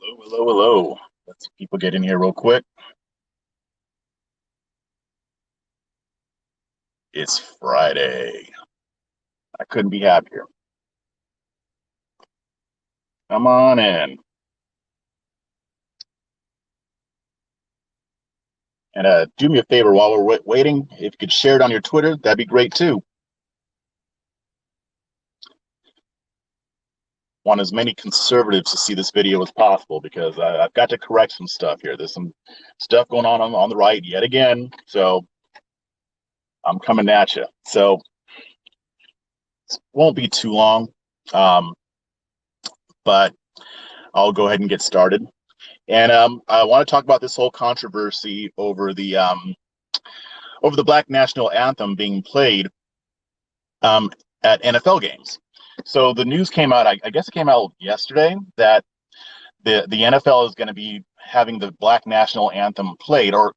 Hello, hello, hello. Let's people get in here real quick. It's Friday. I couldn't be happier. Come on in. And do me a favor while we're waiting. If you could share it on your Twitter, that'd be great too. Want as many conservatives to see this video as possible because I've got to correct some stuff here. There's some stuff going on the right yet again. So I'm coming at you. So it won't be too long. Um, but I'll go ahead and get started. And I want to talk about this whole controversy over the Black National Anthem being played at NFL games. So the news came out, I guess it came out yesterday, that the NFL is going to be having the Black National Anthem played, or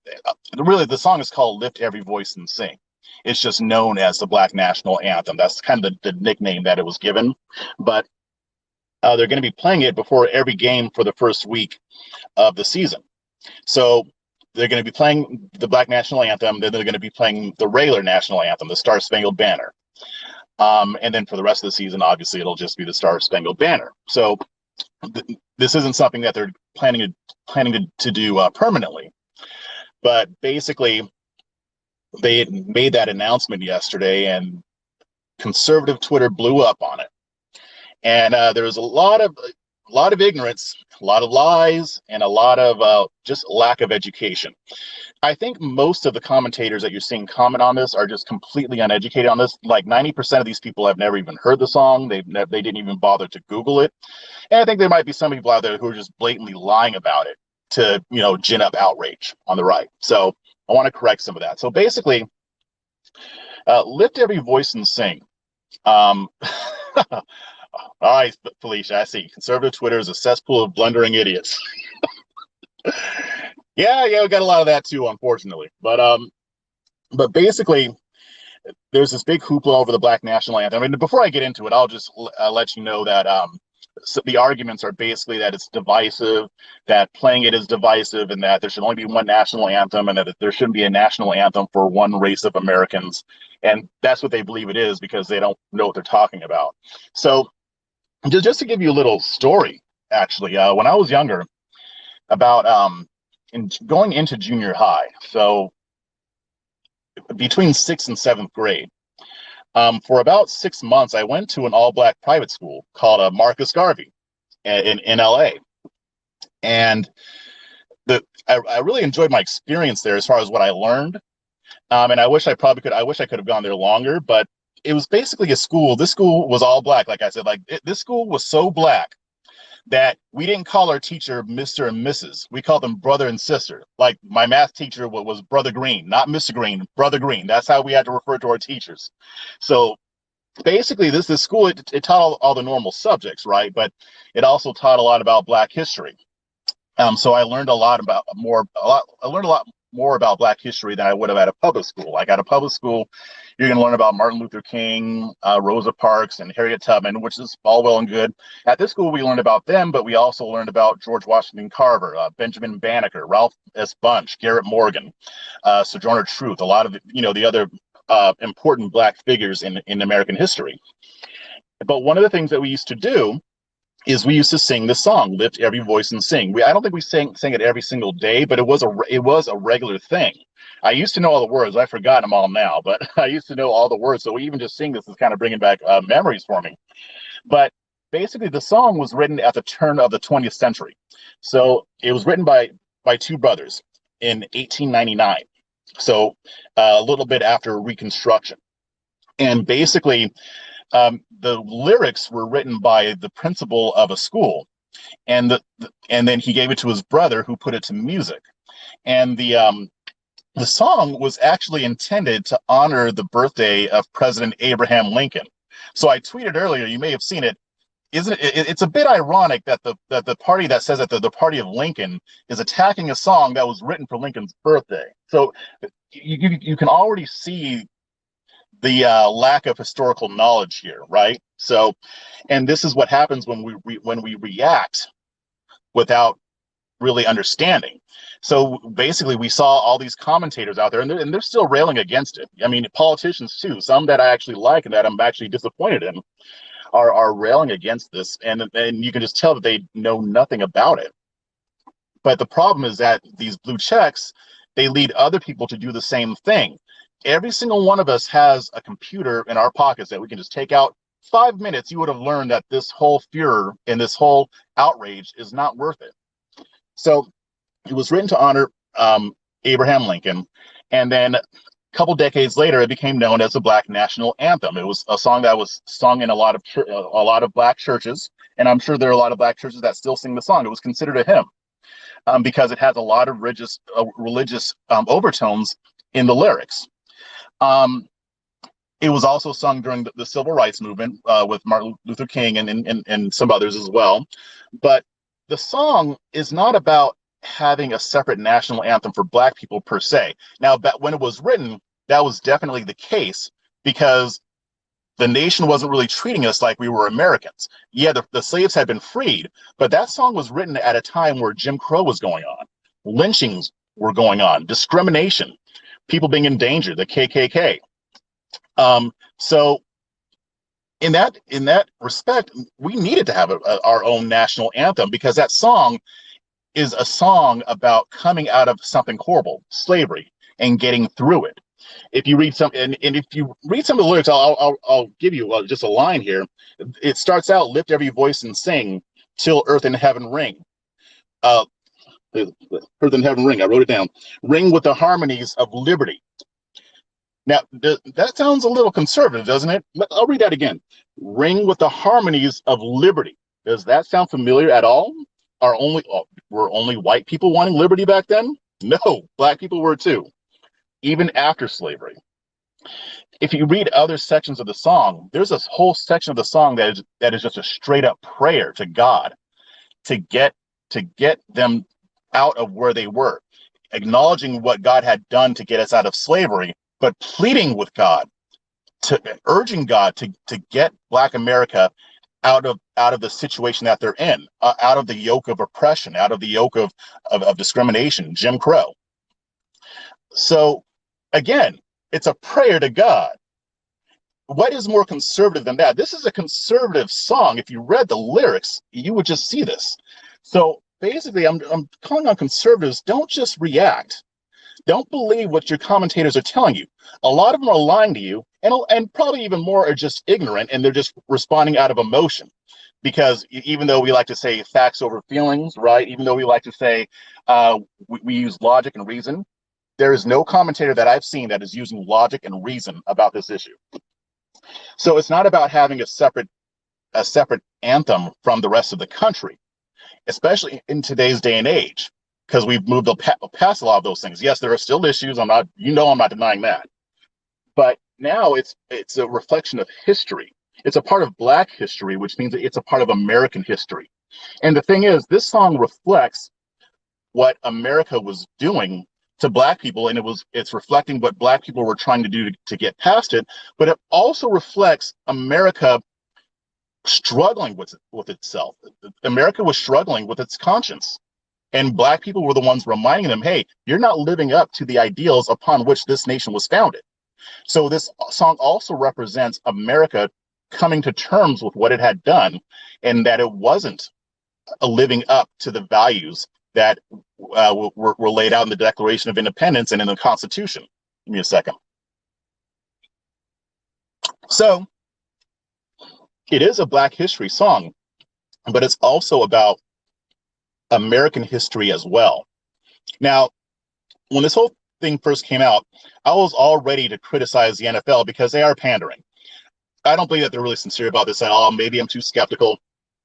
really the song is called Lift Every Voice and Sing. It's just known as the Black National Anthem. That's kind of the nickname that it was given. But they're going to be playing it before every game for the first week of the season. So they're going to be playing the Black National Anthem. Then they're going to be playing the regular national anthem, the Star Spangled Banner. And then for the rest of the season, obviously, it'll just be the Star Spangled Banner. So this isn't something that they're planning to do permanently. But basically, they made that announcement yesterday, and conservative Twitter blew up on it. And there was a lot of ignorance, a lot of lies, and a lot of just lack of education. I think most of the commentators that you're seeing comment on this are just completely uneducated on this. Like 90% of these people have never even heard the song. They didn't even bother to Google it. And I think there might be some people out there who are just blatantly lying about it to, gin up outrage on the right. So I want to correct some of that. So basically, lift every voice and sing. All right, Felicia, I see. Conservative Twitter is a cesspool of blundering idiots. Yeah, we got a lot of that too, unfortunately. But basically, there's this big hoopla over the Black National Anthem. I mean, before I get into it, I'll just let you know that so the arguments are basically that it's divisive, that playing it is divisive, and that there should only be one national anthem, and that there shouldn't be a national anthem for one race of Americans. And that's what they believe it is because they don't know what they're talking about. So just to give you a little story, actually, when I was younger, about going into junior high, so between 6th and 7th grade, for about 6 months, I went to an all-black private school called Marcus Garvey in LA, and I really enjoyed my experience there as far as what I learned. And I wish I could have gone there longer, but it was basically a school. This school was all black, like I said. This school was so black that we didn't call our teacher Mr. and Mrs. We called them brother and sister. Like my math teacher was Brother Green, not Mr. Green, Brother Green. That's how we had to refer to our teachers. So basically, this school, it taught all the normal subjects, right? But it also taught a lot about Black history. So I learned a lot more about Black history than I would have at a public school. Like at a public school, you're going to learn about Martin Luther King, Rosa Parks, and Harriet Tubman, which is all well and good. At this school, we learned about them, but we also learned about George Washington Carver, Benjamin Banneker, Ralph S. Bunche, Garrett Morgan, Sojourner Truth, a lot of the other important Black figures in American history. But one of the things that we used to do is we used to sing the song, Lift Every Voice and Sing. I don't think we sang it every single day, but it was a regular thing. I used to know all the words. I've forgotten them all now, but I used to know all the words. So we even just sing this is kind of bringing back memories for me. But basically, the song was written at the turn of the 20th century. So it was written by two brothers in 1899. So a little bit after Reconstruction. And basically, the lyrics were written by the principal of a school, and then he gave it to his brother, who put it to music. And the song was actually intended to honor the birthday of President Abraham Lincoln. So I tweeted earlier, you may have seen it. It's a bit ironic that the party that says that the party of Lincoln is attacking a song that was written for Lincoln's birthday. So you can already see the lack of historical knowledge here, right? So, and this is what happens when we react without really understanding. So basically, we saw all these commentators out there, and they're still railing against it. I mean, politicians too, some that I actually like and that I'm actually disappointed in, are railing against this, and you can just tell that they know nothing about it. But the problem is that these blue checks, they lead other people to do the same thing. Every single one of us has a computer in our pockets that we can just take out. 5 minutes, you would have learned that this whole furor and this whole outrage is not worth it. So it was written to honor Abraham Lincoln, and then a couple decades later, it became known as the Black National Anthem. It was a song that was sung in a lot of Black churches, and I'm sure there are a lot of Black churches that still sing the song. It was considered a hymn because it has a lot of religious overtones in the lyrics. It was also sung during the Civil Rights Movement with Martin Luther King and some others as well. But the song is not about having a separate national anthem for Black people per se. Now, when it was written, that was definitely the case because the nation wasn't really treating us like we were Americans. Yeah, the slaves had been freed, but that song was written at a time where Jim Crow was going on, lynchings were going on, discrimination, people being endangered, the KKK. So in that respect, we needed to have our own national anthem because that song is a song about coming out of something horrible, slavery, and getting through it. If you read some, and if you read some of the lyrics, I'll give you just a line here. It starts out, "Lift every voice and sing till earth and heaven ring." Earth and heaven ring. I wrote it down. "Ring with the harmonies of liberty." Now, that sounds a little conservative, doesn't it? I'll read that again. "Ring with the harmonies of liberty." Does that sound familiar at all? Were only white people wanting liberty back then? No, Black people were too, even after slavery. If you read other sections of the song, there's a whole section of the song that is just a straight up prayer to God to get them out of where they were, acknowledging what God had done to get us out of slavery, but pleading with God, urging God to get Black America out of the situation that they're in, out of the yoke of oppression, out of the yoke of discrimination, Jim Crow. So again, it's a prayer to God. What is more conservative than that? This is a conservative song. If you read the lyrics, you would just see this. So basically, I'm calling on conservatives, don't just react. Don't believe what your commentators are telling you. A lot of them are lying to you, and probably even more are just ignorant, and they're just responding out of emotion. Because even though we like to say facts over feelings, right? Even though we like to say we use logic and reason, there is no commentator that I've seen that is using logic and reason about this issue. So it's not about having a separate anthem from the rest of the country, especially in today's day and age, because we've moved past a lot of those things. Yes, there are still issues. I'm not denying that. But now it's a reflection of history. It's a part of Black history, which means it's a part of American history. And the thing is, this song reflects what America was doing to Black people, and it's reflecting what Black people were trying to do to get past it. But it also reflects America struggling with itself. America was struggling with its conscience. And Black people were the ones reminding them, hey, you're not living up to the ideals upon which this nation was founded. So this song also represents America coming to terms with what it had done, and that it wasn't living up to the values that were laid out in the Declaration of Independence and in the Constitution. Give me a second. So it is a Black history song, but it's also about American history as well. Now, when this whole thing first came out, I was all ready to criticize the NFL because they are pandering. I don't believe that they're really sincere about this at all. Maybe I'm too skeptical.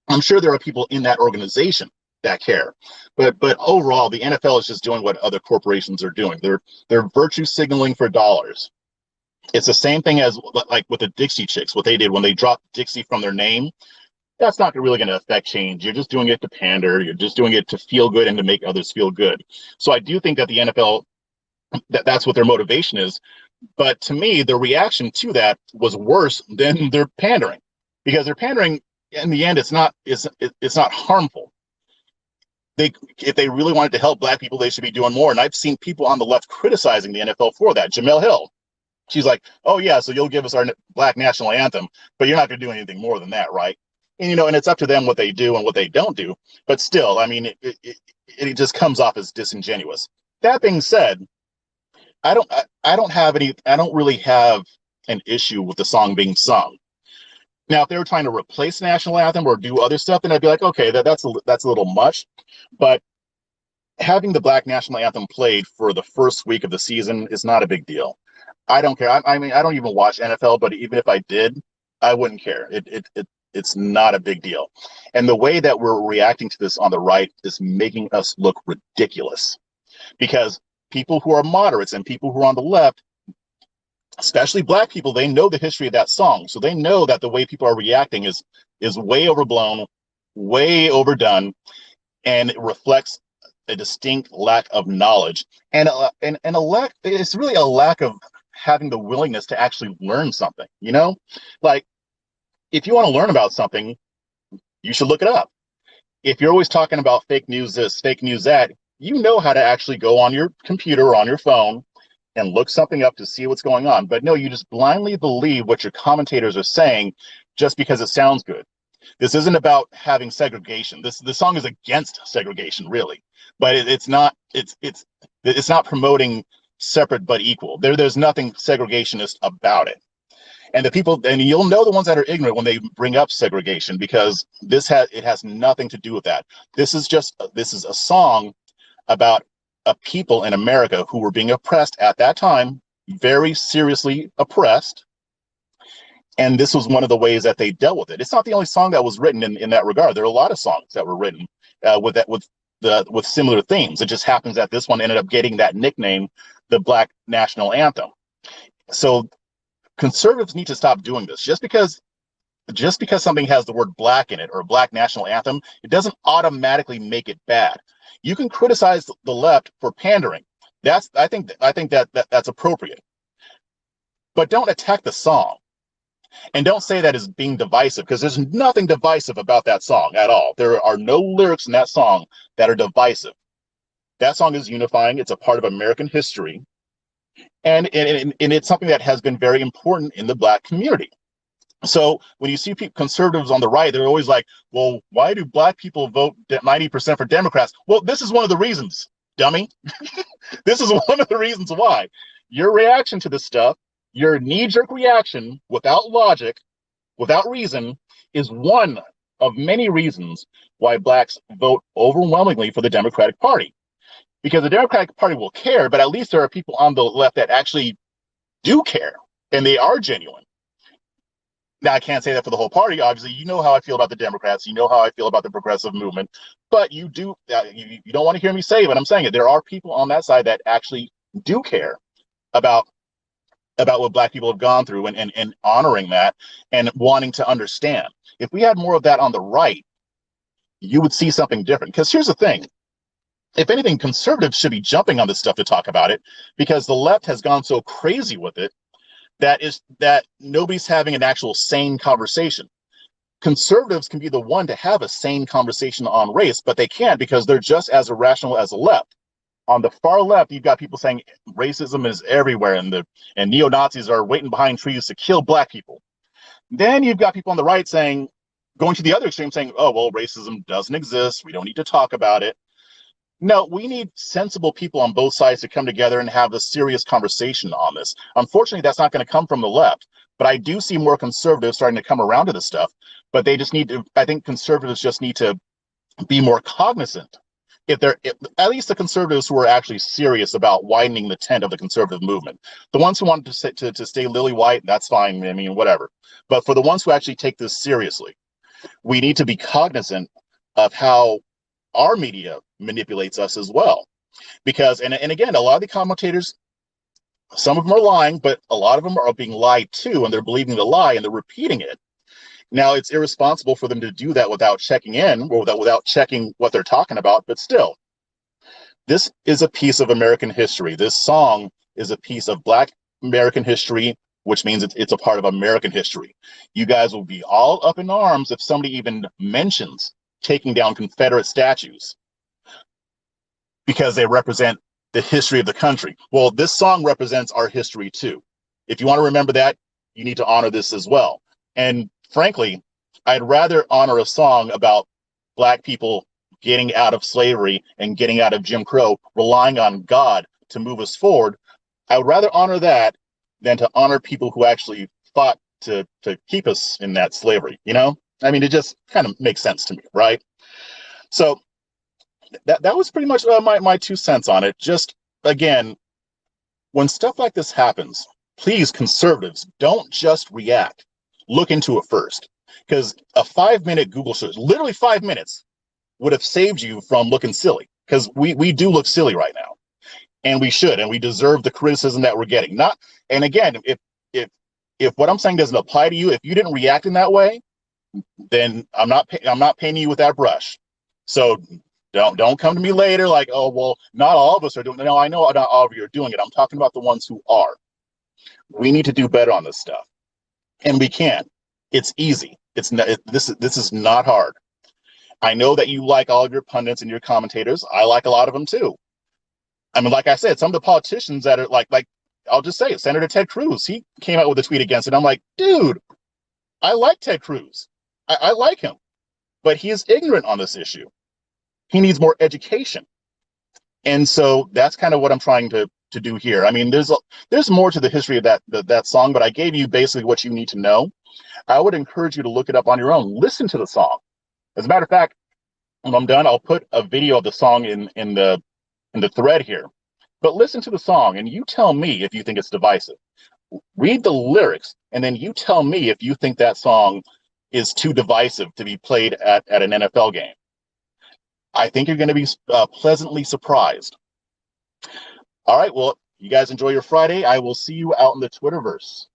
I'm sure there are people in that organization that care, but overall, the NFL is just doing what other corporations are doing. They're virtue signaling for dollars. It's the same thing as like with the Dixie Chicks, what they did when they dropped Dixie from their name. That's not really going to affect change. You're just doing it to pander. You're just doing it to feel good and to make others feel good. So I do think that the NFL, that's what their motivation is. But to me, the reaction to that was worse than their pandering, because their pandering, in the end, it's not harmful. if they really wanted to help black people, they should be doing more. And I've seen people on the left criticizing the NFL for that. Jamel Hill, she's like, oh yeah, so you'll give us our black national anthem, but you're not going to do anything more than that, right? And and it's up to them what they do and what they don't do. But still, I mean, it just comes off as disingenuous. That being said, I don't really have an issue with the song being sung. Now, if they were trying to replace the national anthem or do other stuff, then I'd be like, okay, that's a little much. But having the black national anthem played for the first week of the season is not a big deal. I don't care. I mean, I don't even watch NFL, but even if I did, I wouldn't care. It's not a big deal. And the way that we're reacting to this on the right is making us look ridiculous, because people who are moderates and people who are on the left, especially black people, they know the history of that song. So they know that the way people are reacting is way overblown, way overdone, and it reflects a distinct lack of knowledge and a lack. It's really a lack of having the willingness to actually learn something. Like, if you want to learn about something, you should look it up. If you're always talking about fake news this, fake news that, you know how to actually go on your computer or on your phone and look something up to see what's going on. But no, you just blindly believe what your commentators are saying just because it sounds good. This isn't about having segregation. The song is against segregation, really, but it's not promoting separate but equal. There's nothing segregationist about it. And you'll know the ones that are ignorant when they bring up segregation, because it has nothing to do with that. This is a song about a people in America who were being oppressed at that time, very seriously oppressed. And this was one of the ways that they dealt with it. It's not the only song that was written in that regard. There are a lot of songs that were written with similar themes. It just happens that this one ended up getting that nickname, the Black National Anthem. So conservatives need to stop doing this. Just because something has the word black in it, or Black National Anthem, it doesn't automatically make it bad. You can criticize the left for pandering. I think that's appropriate. But don't attack the song. And don't say that is being divisive, because there's nothing divisive about that song at all. There are no lyrics in that song that are divisive. That song is unifying. It's a part of American history. And it's something that has been very important in the black community. So when you see conservatives on the right, they're always like, well, why do black people vote 90% for Democrats? Well, this is one of the reasons, dummy. This is one of the reasons why. Your reaction to this stuff, your knee-jerk reaction without logic, without reason, is one of many reasons why blacks vote overwhelmingly for the Democratic Party. Because the Democratic Party will care, but at least there are people on the left that actually do care, and they are genuine. Now, I can't say that for the whole party. Obviously, you know how I feel about the Democrats. You know how I feel about the progressive movement. But you don't want to hear me say it, but I'm saying it. There are people on that side that actually do care about what black people have gone through, and honoring that and wanting to understand. If we had more of that on the right, you would see something different. Because here's the thing. If anything, conservatives should be jumping on this stuff to talk about it, because the left has gone so crazy with it that nobody's having an actual sane conversation. Conservatives can be the one to have a sane conversation on race, but they can't, because they're just as irrational as the left. On the far left, you've got people saying racism is everywhere, and neo-Nazis are waiting behind trees to kill black people. Then you've got people on the right going to the other extreme, saying, oh, well, racism doesn't exist. We don't need to talk about it. No, we need sensible people on both sides to come together and have a serious conversation on this. Unfortunately, that's not going to come from the left. But I do see more conservatives starting to come around to this stuff. But they just I think conservatives just need to be more cognizant. At least the conservatives who are actually serious about widening the tent of the conservative movement. The ones who want to stay lily white, that's fine. I mean, whatever. But for the ones who actually take this seriously, we need to be cognizant of how our media manipulates us as well. Because, and again, a lot of the commentators, some of them are lying, but a lot of them are being lied to, and they're believing the lie and they're repeating it. Now, it's irresponsible for them to do that without checking in, or without checking what they're talking about. But still, this is a piece of American history. This song is a piece of Black American history, which means it's a part of American history. You guys will be all up in arms if somebody even mentions taking down Confederate statues. because they represent the history of the country. Well, this song represents our history too. If you want to remember that, you need to honor this as well. And frankly, I'd rather honor a song about Black people getting out of slavery and getting out of Jim Crow, relying on God to move us forward. I would rather honor that than to honor people who actually fought to keep us in that slavery. You know, I mean, it just kind of makes sense to me, right? So that was pretty much my 2 cents on it. Just again, when stuff like this happens, please, conservatives, don't just react. Look into it first, because a 5-minute Google search, literally 5 minutes, would have saved you from looking silly. Because we do look silly right now, and we should, and we deserve the criticism that we're getting. Not, and again, if what I'm saying doesn't apply to you, if you didn't react in that way, then I'm not painting you with that brush. So don't come to me later like, oh, well, not all of us are doing it. No, I know not all of you are doing it. I'm talking about the ones who are. We need to do better on this stuff, and we can. It's easy. It's not, this is not hard. I know that you like all of your pundits and your commentators. I like a lot of them too. I mean, like I said, some of the politicians that are like I'll just say it, Senator Ted Cruz, he came out with a tweet against it. I'm like, dude, I like Ted Cruz. I like him, but he is ignorant on this issue. He needs more education. And so that's kind of what I'm trying to do here. I mean, there's more to the history of that song, but I gave you basically what you need to know. I would encourage you to look it up on your own. Listen to the song. As a matter of fact, when I'm done, I'll put a video of the song in the thread here. But listen to the song, and you tell me if you think it's divisive. Read the lyrics, and then you tell me if you think that song is too divisive to be played at an NFL game. I think you're going to be pleasantly surprised. All right, well, you guys enjoy your Friday. I will see you out in the Twitterverse.